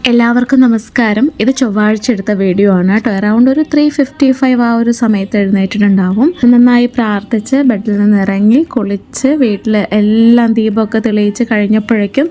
എല്ലാവർക്കും നമസ്കാരം. ഇത് ചൊവ്വാഴ്ച എടുത്ത വീഡിയോ ആണ് കേട്ടോ. അറൗണ്ട് ഒരു 3:55 ആ ഒരു സമയത്ത് എഴുന്നേറ്റിട്ടുണ്ടാവും. നന്നായി പ്രാർത്ഥിച്ച് ബെഡിൽ നിന്ന് ഇറങ്ങി കുളിച്ച് വീട്ടിൽ എല്ലാം ദീപമൊക്കെ തെളിയിച്ച് കഴിഞ്ഞപ്പോഴേക്കും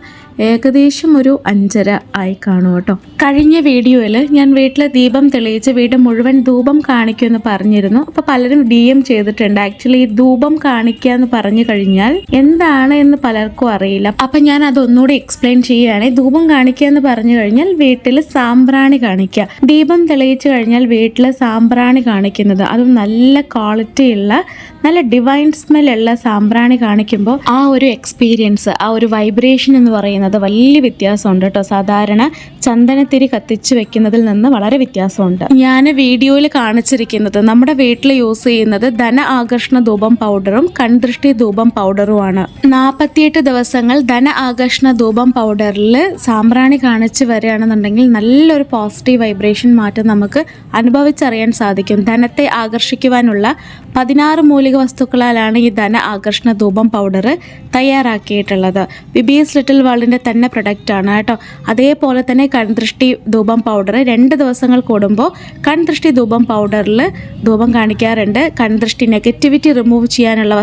ഏകദേശം ഒരു 5:30 ആയി കാണും കേട്ടോ. കഴിഞ്ഞ വീഡിയോയിൽ ഞാൻ വീട്ടിൽ ദീപം തെളിയിച്ച് വീട് മുഴുവൻ ധൂപം കാണിക്കുമെന്ന് പറഞ്ഞിരുന്നു. അപ്പോൾ പലരും DM ചെയ്തിട്ടുണ്ട്. ആക്ച്വലി ഈ ധൂപം കാണിക്കുക എന്ന് പറഞ്ഞു കഴിഞ്ഞാൽ എന്താണ് എന്ന് പലർക്കും അറിയില്ല. അപ്പം ഞാൻ അതൊന്നുകൂടി എക്സ്പ്ലെയിൻ ചെയ്യുകയാണ്. ധൂപം കാണിക്കുക എന്ന് പറഞ്ഞു കഴിഞ്ഞാൽ വീട്ടിൽ സാമ്പ്രാണി കാണിക്കുക. ദീപം തെളിയിച്ച് കഴിഞ്ഞാൽ വീട്ടിൽ സാമ്പ്രാണി കാണിക്കുന്നത്, അതും നല്ല ക്വാളിറ്റി ഉള്ള നല്ല ഡിവൈൻ സ്മെല്ലുള്ള സാമ്പ്രാണി കാണിക്കുമ്പോൾ ആ ഒരു എക്സ്പീരിയൻസ്, ആ ഒരു വൈബ്രേഷൻ എന്ന് പറയുന്നത് വലിയ വ്യത്യാസമുണ്ട് കേട്ടോ. സാധാരണ ചന്ദനത്തിരി കത്തിച്ച് വെക്കുന്നതിൽ നിന്ന് വളരെ വ്യത്യാസമുണ്ട്. ഞാൻ വീഡിയോയിൽ കാണിച്ചിരിക്കുന്നത് നമ്മുടെ വീട്ടിൽ യൂസ് ചെയ്യുന്നത് ധന ആകർഷണ ധൂപം പൗഡറും കൺദൃഷ്ടി ധൂപം പൗഡറുമാണ്. 48 ദിവസങ്ങൾ ധന ആകർഷണ ധൂപം പൗഡറിൽ സാമ്പ്രാണി കാണിച്ച് വരികയാണെന്നുണ്ടെങ്കിൽ നല്ലൊരു പോസിറ്റീവ് വൈബ്രേഷൻ മാറ്റം നമുക്ക് അനുഭവിച്ചറിയാൻ സാധിക്കും. ധനത്തെ ആകർഷിക്കുവാനുള്ള 16 മൂലിക വസ്തുക്കളാലാണ് ഈ ധന ആകർഷണ ധൂപം പൗഡർ തയ്യാറാക്കിയിട്ടുള്ളത്. ബിബിഎസ് ലിറ്റിൽ വേൾഡിൻ്റെ തന്നെ പ്രൊഡക്റ്റാണ് കേട്ടോ. അതേപോലെ തന്നെ കൺദൃഷ്ടി ധൂപം പൗഡർ 2 ദിവസങ്ങൾ കൂടുമ്പോൾ കൺദൃഷ്ടി ധൂപം പൗഡറിൽ ധൂപം കാണിക്കാറുണ്ട്. കൺദൃഷ്ടി നെഗറ്റിവിറ്റി റിമൂവ് ചെയ്യാനുള്ള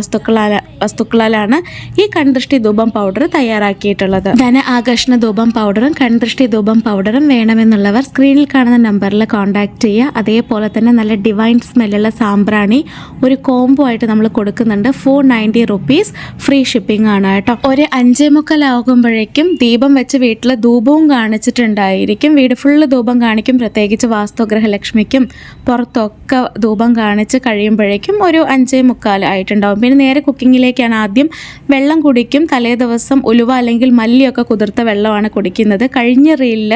വസ്തുക്കളാലാണ് ഈ കൺദൃഷ്ടി ധൂപം പൗഡർ തയ്യാറാക്കിയിട്ടുള്ളത്. ധന ആകർഷണ ധൂപം പൗഡറും കൺദൃഷ്ടി ധൂപം പൗഡറും വേണമെന്നുള്ളവർ സ്ക്രീനിൽ കാണുന്ന നമ്പറിൽ കോൺടാക്ട് ചെയ്യുക. അതേപോലെ തന്നെ നല്ല ഡിവൈൻ സ്മെല്ലുള്ള സാമ്പ്രാണി ഒരു കോംബോ ആയിട്ട് നമ്മൾ കൊടുക്കുന്നുണ്ട്. 490 rupees ഫ്രീ ഷിപ്പിംഗ് ആണ് കേട്ടോ. ഒരു 5:45 ആകുമ്പോഴേക്കും ദീപം വെച്ച് വീട്ടിൽ ധൂപവും കാണിച്ചിട്ടുണ്ടായിരിക്കും. വീട് ഫുള്ള് ധൂപം കാണിക്കും. പ്രത്യേകിച്ച് വാസ്തുഗ്രഹലക്ഷ്മിക്കും പുറത്തൊക്കെ ധൂപം കാണിച്ച് കഴിയുമ്പോഴേക്കും ഒരു 5:45 ആയിട്ടുണ്ടാവും. പിന്നെ നേരെ കുക്കിങ്ങിലേക്കാണ്. ആദ്യം വെള്ളം കുടിക്കും. തലേ ദിവസം ഉലുവ അല്ലെങ്കിൽ മല്ലിയൊക്കെ കുതിർത്ത വെള്ളമാണ് കുടിക്കുന്നത്. കഴിഞ്ഞ റീലിൽ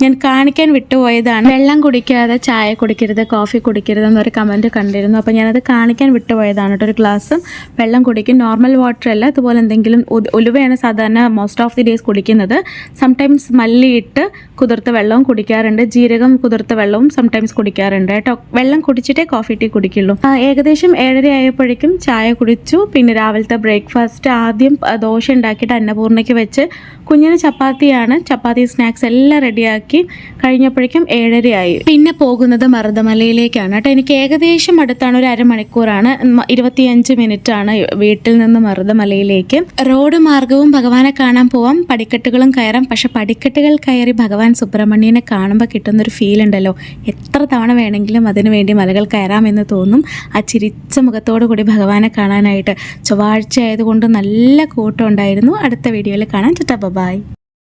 ഞാൻ കാണിക്കാൻ വിട്ടുപോയതാണ്, വെള്ളം കുടിക്കാതെ ചായ കുടിക്കരുത്, കോഫി കുടിക്കരുത് എന്നൊരു കമൻറ്റ് കണ്ടിരുന്നു. അപ്പോൾ ഞാനത് കാണിക്കാൻ വിട്ടുപോയതാണ് കേട്ടോ. ഒരു ഗ്ലാസ് വെള്ളം കുടിക്കും. നോർമൽ വാട്ടർ അല്ല, അതുപോലെ എന്തെങ്കിലും ഉലുവയാണ് സാധാരണ മോസ്റ്റ് ഓഫ് ദി ഡേയ്സ് കുടിക്കുന്നത്. സംടൈംസ് മല്ലി ഇട്ട് കുതിർത്ത വെള്ളവും കുടിക്കാറുണ്ട്. ജീരകം കുതിർത്ത വെള്ളവും സംടൈംസ് കുടിക്കാറുണ്ട് കേട്ടോ. വെള്ളം കുടിച്ചിട്ടേ കോഫി ടീ കുടിക്കുള്ളൂ. ഏകദേശം 7:30 ആയപ്പോഴേക്കും ചായ കുടിച്ചു. പിന്നെ രാവിലത്തെ ബ്രേക്ക്ഫാസ്റ്റ് ആദ്യം ദോശ ഉണ്ടാക്കിയിട്ട് അന്നപൂർണ്ണയ്ക്ക് വെച്ച് കുഞ്ഞിന് ചപ്പാത്തിയാണ്. ചപ്പാത്തി സ്നാക്സ് എല്ലാം റെഡിയാക്കി കഴിഞ്ഞപ്പോഴേക്കും 7:30 ആയി. പിന്നെ പോകുന്നത് മരുതമലയിലേക്കാണ് കേട്ടോ. എനിക്ക് ഏകദേശം അടുത്താണ്, ഒരു അരമണിക്കൂറാണ്, 25 മിനിറ്റാണ് വീട്ടിൽ നിന്ന് മരുതമലയിലേക്ക്. റോഡ് മാർഗവും ഭഗവാനെ കാണാൻ പോവാം, പടിക്കെട്ടുകളും കയറാം. പക്ഷെ പടിക്കെട്ടുകൾ കയറി ഭഗവാൻ സുബ്രഹ്മണ്യനെ കാണുമ്പോൾ കിട്ടുന്നൊരു ഫീൽ ഉണ്ടല്ലോ, എത്ര തവണ വേണമെങ്കിലും അതിനു വേണ്ടി മലകൾ കയറാമെന്ന് തോന്നും. ആ ചിരിച്ച മുഖത്തോടു കൂടി ഭഗവാനെ കാണാനായിട്ട്. ചൊവ്വാഴ്ച ആയതുകൊണ്ട് നല്ല കൂട്ടം ഉണ്ടായിരുന്നു. അടുത്ത വീഡിയോയിൽ കാണാം. ബൈ.